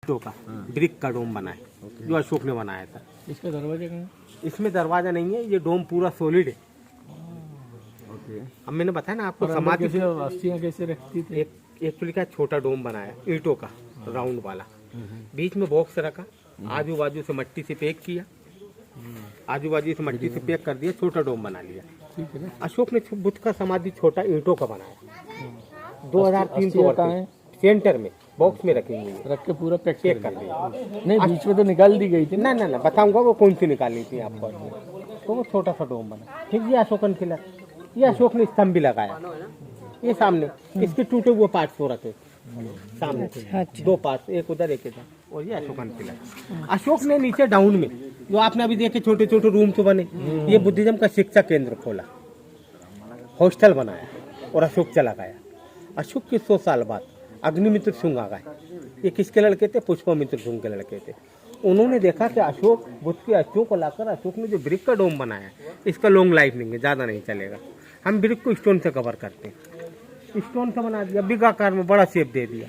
ईंटों का ब्रिक का डोम बना है जो अशोक ने बनाया था। इसका दरवाजा कहाँ है? इसमें दरवाजा नहीं है, ये डोम पूरा सॉलिड है। अब मैंने बताया ना आपको, समाधि कैसे अस्थियां कैसे रखती थी? एक तो लिखा छोटा डोम बनाया ईंटों का राउंड वाला, बीच में बॉक्स रखा, आजू बाजू से मट्टी से पैक किया, आजू बाजू से मट्टी से पैक कर दिया, छोटा डोम बना लिया। ठीक है ना। अशोक ने बुद्ध का समाधि छोटा ईंटों का बनाया, 2300 कहाँ है? सेंटर में बॉक्स में रखी हुई है, रख के पूरा पैक पैक कर दिया। नहीं, बीच में तो निकाल दी गई थी ना। ना बताऊंगा वो कौन सी निकालनी थी आपको। तो वो छोटा सा डोम बना। फिर ये अशोकन पिलर, ये अशोक ने स्तंभ भी लगाया, ये सामने इसके टूटे हुए पार्ट्स हो रखे सामने, दो पार्ट्स, एक उधर एक इधर, और ये अशोकन पिलर। अशोक ने नीचे डाउन में जो आपने अभी देखे छोटे छोटे रूम तो बने, ये बुद्धिज्म का शिक्षा केंद्र खोला, हॉस्टल बनाया और अशोक चला गया। अशोक के 100 साल बाद अग्निमित्र शुंग आ गए। ये किसके लड़के थे? पुष्पमित्र शुंग के लड़के थे। उन्होंने देखा कि अशोक बुद्ध की अस्थियों को लाकर अशोक ने जो ब्रिक का डोम बनाया, इसका लॉन्ग लाइफ नहीं है, ज़्यादा नहीं चलेगा, हम ब्रिक को स्टोन से कवर करते हैं। स्टोन का बना दिया, बिग आकार में बड़ा शेप दे दिया,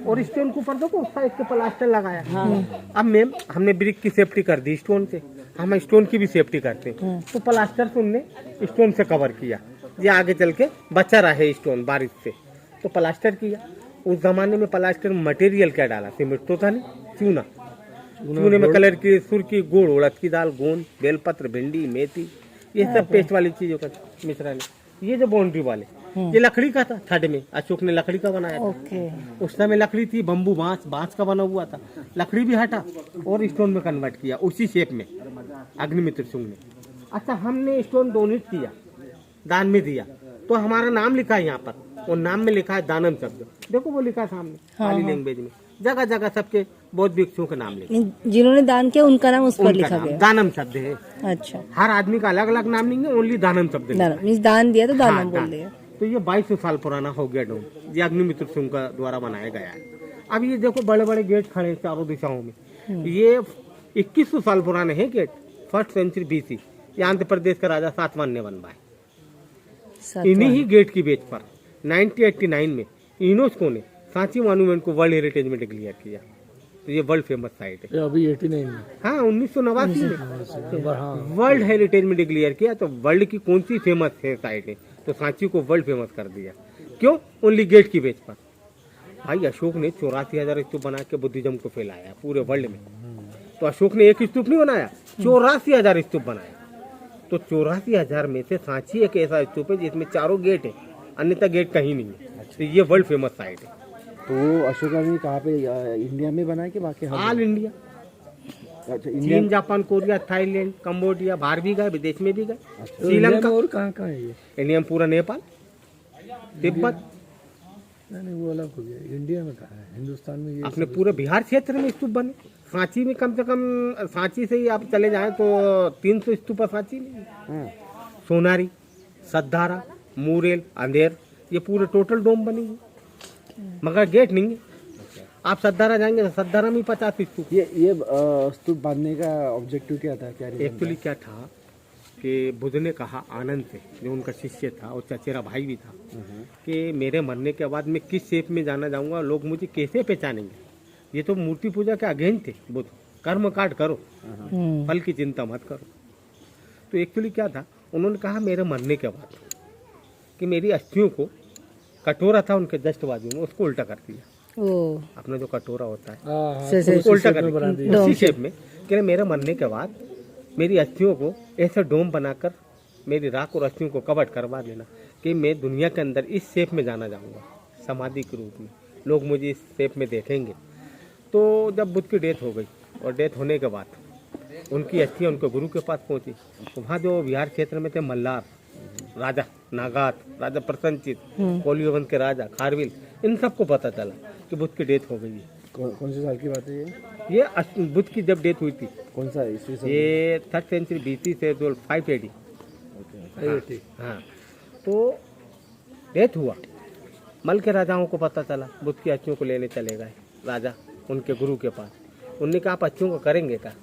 और स्टोन के ऊपर देखो उस साइड के प्लास्टर लगाया। अब मैम हमने ब्रिक की सेफ्टी कर दी स्टोन से, हम स्टोन की भी सेफ्टी करते हैं, तो प्लास्टर से उनने स्टोन से कवर किया, ये आगे चल के बचा रहे स्टोन बारिश से, तो प्लास्टर किया। उस जमाने में प्लास्टर में मटेरियल क्या डाला? सीमेंट तो था नहीं, चूना। चूने में कलर की, सुर्खी, गुड़, उड़द की दाल, गोंद, बेलपत्र, भिंडी, मेथी, ये सब पेस्ट वाली चीजों का मिश्रण है। ये जो बाउंड्री वाले, ये लकड़ी का था, थर्ड में अशोक ने लकड़ी का बनाया था। उस समय लकड़ी थी, बम्बू, बांस का बना हुआ था, लकड़ी भी हटा और स्टोन में कन्वर्ट किया उसी शेप में अग्निमित्र शुंग ने। अच्छा, हमने स्टोन डोनेट किया, दान में दिया, तो हमारा नाम लिखा है यहाँ पर, और नाम में लिखा है दानम शब्द, देखो वो लिखा है सामने पाली लैंग्वेज में, जगह जगह सबके बौद्ध भिक्षुओं का नाम लिखा, जिन्होंने दान किया उनका नाम उस पर लिखा गया। दानम शब्द है। अच्छा, हर आदमी का अलग अलग नाम नहीं है, ओनली दानम शब्द है। दान दिया तो दानम बोल दिया। तो ये 2200 साल पुराना हो गया डोम, ये अग्निमित्र शुंग का द्वारा बनाया गया है। अब ये देखो बड़े बड़े गेट खड़े चारों दिशाओं में, ये 2100 साल पुराने हैं गेट, 1st सेंचुरी BC। ये आंध्र प्रदेश का राजा सातवाहन ने बनवाए। इन्हीं ही गेट की बेच पर 1989 में यूनेस्को ने सांची मॉन्यूमेंट को वर्ल्ड हेरिटेज में डिक्लेयर किया। तो ये वर्ल्ड फेमस साइट है। अभी 89 में, हाँ 1989 में वर्ल्ड हेरिटेज में डिक्लेयर किया। तो वर्ल्ड की कौन सी फेमस है साइट है? तो सांची को वर्ल्ड फेमस कर दिया। क्यों? ओनली गेट की बेच पर। भाई अशोक ने 84,000 स्तूप बना के बुद्धिज्म को फैलाया पूरे वर्ल्ड में। तो अशोक ने एक स्तूप नहीं बनाया, 84,000 स्तूप बनाया। तो 84,000 में से सांची एक ऐसा स्तूप है जिसमें चारों गेट है, अन्यथा गेट कहीं नहीं है। तो ये वर्ल्ड फेमस साइट है। तो अशोका ने कहाँ पे, इंडिया में बनाया कि बाकी ऑल इंडिया? अच्छा, चीन, जापान, कोरिया, थाईलैंड, कंबोडिया, बाहर भी गए, विदेश में भी गए, श्रीलंका और कहाँ कहाँ है ये? इंडिया में पूरा, नेपाल, तिब्बत, नहीं वो अलग हो गया। इंडिया में कहाँ है? हिंदुस्तान में ये अपने पूरे बिहार क्षेत्र में स्तूप बने। सांची में कम से कम, सांची से ही आप चले जाएं तो 300 स्तूप सांची में। सोनारी, सद्धारा, मुरेल, अंधेर, ये पूरे टोटल डोम बनी है, मगर गेट नहीं है। आप सद्धारा जाएंगे तो सद्धारा में 50 स्तूप। ये स्तूप बांधने का ऑब्जेक्टिव क्या था? क्या एक्चुअली क्या था कि बुद्ध ने कहा आनंद से, जो उनका शिष्य था और चचेरा भाई भी था, कि मेरे मरने के बाद मैं किस शेप में जाना जाऊंगा, लोग मुझे कैसे पहचानेंगे। ये तो मूर्ति पूजा के अगेंस्ट थे बुद्ध। कर्म काट करो, फल की चिंता मत करो। तो एक्चुअली क्या था, उन्होंने कहा मेरे मरने के बाद कि मेरी अस्थियों को, कटोरा था उनके जस्ट बाजू में, उसको उल्टा कर दिया। अपना जो कटोरा होता है उसको उल्टा कर दिया उसी शेप में, कि मेरे मरने के बाद मेरी अस्थियों को ऐसे डोम बनाकर मेरी राख और अस्थियों को कवर करवा देना, कि मैं दुनिया के अंदर इस शेप में जाना चाहूँगा, समाधि के रूप में, लोग मुझे इस शेप में देखेंगे। तो जब बुद्ध की डेथ हो गई, और डेथ होने के बाद उनकी अस्थियाँ उनके गुरु के पास पहुँची, वहाँ जो बिहार क्षेत्र में थे मल्लार राजा, नागात राजा, प्रसन्नचित, कोलियोवंश के राजा, खारविल, इन सबको पता चला कि बुद्ध की डेथ हो गई है। कौन से साल की बात है ये बुद्ध की जब डेथ हुई थी, कौन सा ईस्वी? ये 3rd सेंचुरी BC से 5 AD। हाँ, तो डेथ हुआ, मल के राजाओं को पता चला, बुद्ध की अस्थियों को लेने चले गए राजा उनके गुरु के पास। उनने कहा आप अस्थियों को करेंगे क्या?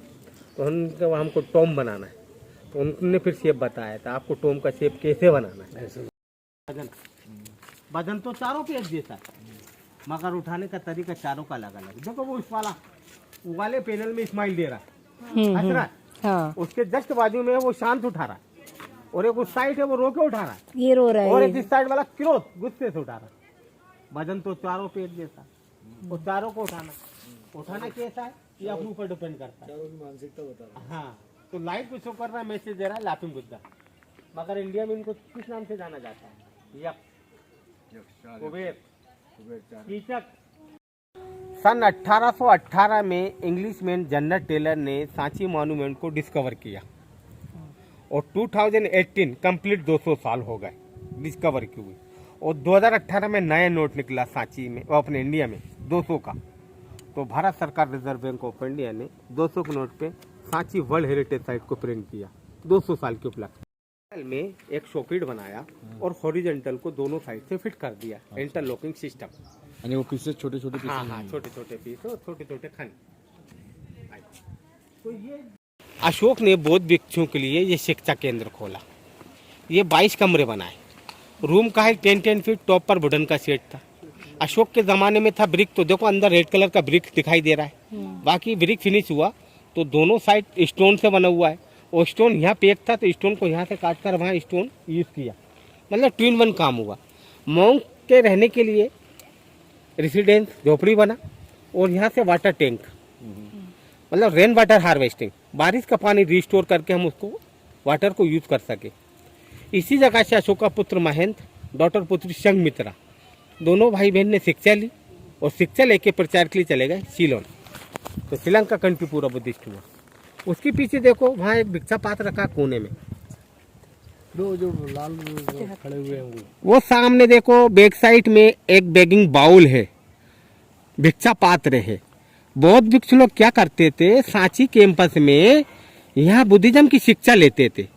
तो उनके हमको टॉम बनाना है। तो उन्होंने फिर शेप बताया था, आपको टॉम का शेप कैसे बनाना है। वजन तो चारों पे एक जैसा है, मगर उठाने का तरीका चारों का अलग अलग। देखो वो इस वाले पैनल में स्माइल दे रहा है, हंस रहा है। हाँ, उसके जस्ट बाजू में वो शांत उठा रहा है, और एक उस साइड है वो रो के उठा रहा है, ये रो रहा और है। एक इस साइड वाला क्रोध गुस्से से उठा रहा है। वजन तो चारों पेट जैसा, वो चारों को उठाना कैसा है ये अपने ऊपर डिपेंड करता है। मानसिकता बता रहा हाँ, तो लाइव कुछ कर रहा है, मैसेज दे रहा है लाफिंग बुद्धा, मगर इंडिया में इनको किस नाम से जाना जाता है? यप, कुबेर, कीचक। सन 1818 में इंग्लिशमैन जनरल टेलर ने सांची मॉन्यूमेंट को डिस्कवर किया, और 2018 कंप्लीट 200 साल हो गए डिस्कवर की हुई, और 2018 में नया नोट निकला सांची में, और अपने इंडिया में 200 का। तो भारत सरकार रिजर्व बैंक ऑफ इंडिया ने 200 के नोट पे सांची वर्ल्ड हेरिटेज साइट को प्रिंट किया 200 साल के उपलक्ष्य में। एक शॉकेट बनाया और हॉरिजॉन्टल को दोनों साइड से फिट कर दिया, इंटरलॉकिंग सिस्टम। यानी वो पीसेस छोटे छोटे पीसेस हाँ, छोटे छोटे पीस और छोटे छोटे खंड। तो ये अशोक ने बौद्ध भिक्षुओं के लिए ये शिक्षा केंद्र खोला। ये 22 कमरे बनाए, रूम का है 10 फीट, टॉप पर वुडन का सेट था। अशोक के जमाने में था ब्रिक, तो देखो अंदर रेड कलर का ब्रिक दिखाई दे रहा है, बाकी ब्रिक फिनिश हुआ तो दोनों साइड स्टोन से बना हुआ है, और स्टोन यहाँ पे एक था तो स्टोन को यहाँ से काट कर वहाँ स्टोन यूज किया, मतलब 2 in 1 काम हुआ। मॉन्क के रहने के लिए रेसिडेंस झोपड़ी बना, और यहाँ से वाटर टैंक, मतलब रेन वाटर हार्वेस्टिंग, बारिश का पानी रिस्टोर करके हम उसको वाटर को यूज कर सके। इसी जगह से अशोक का पुत्र महेंद्र, डॉटर पुत्री संघमित्रा, दोनों भाई बहन ने शिक्षा ली, और शिक्षा लेके प्रचार के लिए चले गए सीलोन। तो श्रीलंका कंट्री पूरा बुद्धिस्ट हुआ। उसके पीछे देखो वहाँ एक भिक्षा पात्र रखा कोने में, दो जो लाल वो खड़े हुए हैं वो सामने देखो बैक साइड में एक बेगिंग बाउल है, भिक्षा पात्र है। बौद्ध भिक्षु लोग क्या करते थे, सांची कैंपस में यहाँ बुद्धिज्म की शिक्षा लेते थे,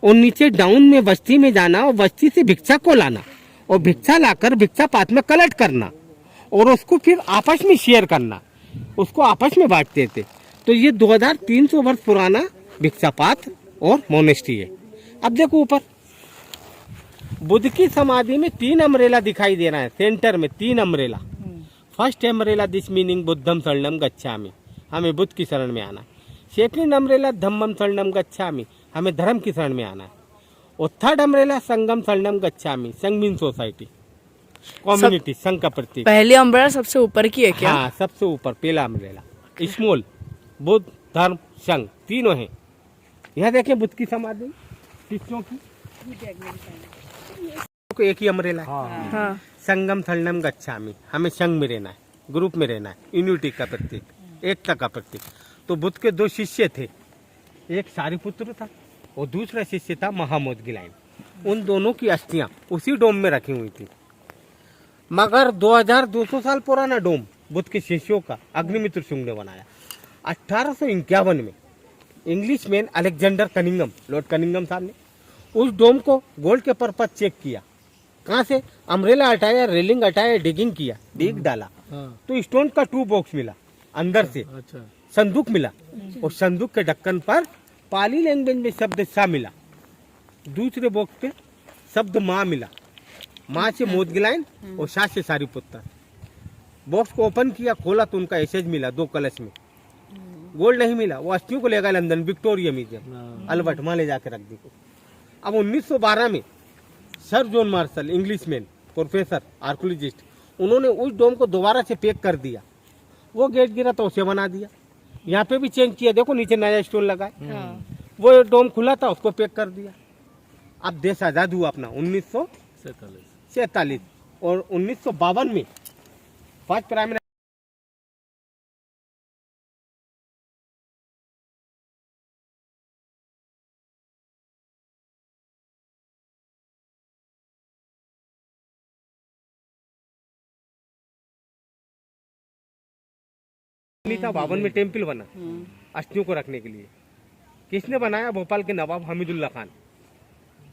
और नीचे डाउन में बस्ती में जाना और बस्ती से भिक्षा को लाना, और भिक्षा लाकर भिक्षा पात्र में कलेक्ट करना, और उसको फिर आपस में शेयर करना, उसको आपस में बांटते थे। तो ये 2300 वर्ष पुराना भिक्षा पात्र और मोनेस्ट्री है। अब देखो ऊपर बुद्ध की समाधि में 3 अम्ब्रेला दिखाई दे रहा है, सेंटर में 3 umbrella. First umbrella this meaning बुद्धम शरणम गच्छामि, हमें बुद्ध की शरण में आना है। सेकंड अम्ब्रेला धम्मम शरणम गच्छामि, हमें धर्म की शरण में आना है। और थर्ड अम्ब्रेला संगम शरणम गच्छामि, संघ मीन सोसाइटी, कम्युनिटी, संघ का प्रतीक। पहली अम्ब्रेला सबसे ऊपर की है क्या? हाँ, सबसे ऊपर पहला अम्ब्रेला, स्मॉल, बुद्ध, धर्म, संघ, तीनों हैं। यहाँ देखें बुद्ध की समाधि शिष्यों की, एक ही अम्ब्रेला है। हाँ, संगम शरणम गच्छामि, हमें संघ में रहना है, ग्रुप में रहना है, यूनिटी का प्रतीक, एकता का प्रतीक। तो बुद्ध के 2 शिष्य थे, एक सारिपुत्र था और दूसरा शिष्य था महामोदगिलाइन। उन दोनों की अस्थियां उसी डोम में रखी हुई थी। मगर 2200 साल पुराना डोम बुद्ध के शिष्यों का अग्निमित्र सिंह ने बनाया। 1851 में Englishman Alexander Cunningham, Lord Cunningham साहब ने उस डोम को गोल्ड के पर्पज चेक किया। कहाँ से? अम्ब्रेला हटाया, रेलिंग हटाया, डिगिंग किया, डिग डाला, तो स्टोन का 2 बॉक्स मिला, अंदर से संदूक मिला, और संदूक के ढक्कन पर पाली लैंग्वेज में शब्द सा मिला, दूसरे बॉक्स पे शब्द माँ मिला, माँ से मोदगिलाइन और शाह से सारिपुत्र। बॉक्स को ओपन किया, खोला तो उनका एसेज मिला 2 कलश में, गोल्ड नहीं मिला। वो अस्थियों को ले गए लंदन विक्टोरिया म्यूजियम, अल्बर्ट, वहाँ ले जाके रख दी। अब 1912 में sir John Marshall, Englishman, professor, archaeologist, उन्होंने उस डोम को दोबारा से पैक कर दिया। वो गेट गिरा तो उसे बना दिया, यहाँ पे भी चेंज किया, देखो नीचे नया स्टोन लगा है। वो डोम खुला था, उसको पैक कर दिया। अब देश आजाद हुआ अपना 1947, और 1952 में फर्स्ट प्राइम मिनिस्टर था। 52 में टेम्पल बना अस्थियों को रखने के लिए। किसने बनाया? भोपाल के नवाब हमीदुल्ला खान।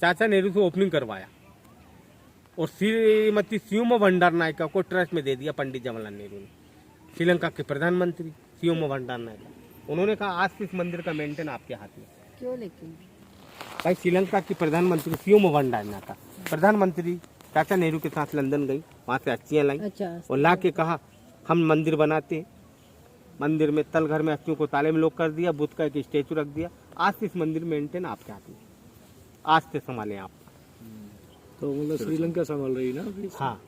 चाचा नेहरू से ओपनिंग करवाया, और श्रीमती सीओमो भंडार नायका को ट्रस्ट में दे दिया पंडित जवाहरलाल नेहरू ने। श्रीलंका के प्रधानमंत्री सीओमो भंडार नायका, उन्होंने कहा आज इस मंदिर का मेंटेन आपके हाथ में। क्यों? लेकिन भाई श्रीलंका की प्रधानमंत्री सीओमो भंडार नायका, प्रधानमंत्री चाचा नेहरू के साथ लंदन गई, वहाँ से अस्थियाँ लाई अच्छा और ला के कहा हम मंदिर बनाते हैं। मंदिर में तल घर में अस्थियों को ताले में लॉक कर दिया, बुद्ध का एक स्टेचू रख दिया। आज से इस मंदिर मेंटेन आपके हाथ में, आज से संभालें आप। तो मतलब श्रीलंका संभाल रही ना अभी? हाँ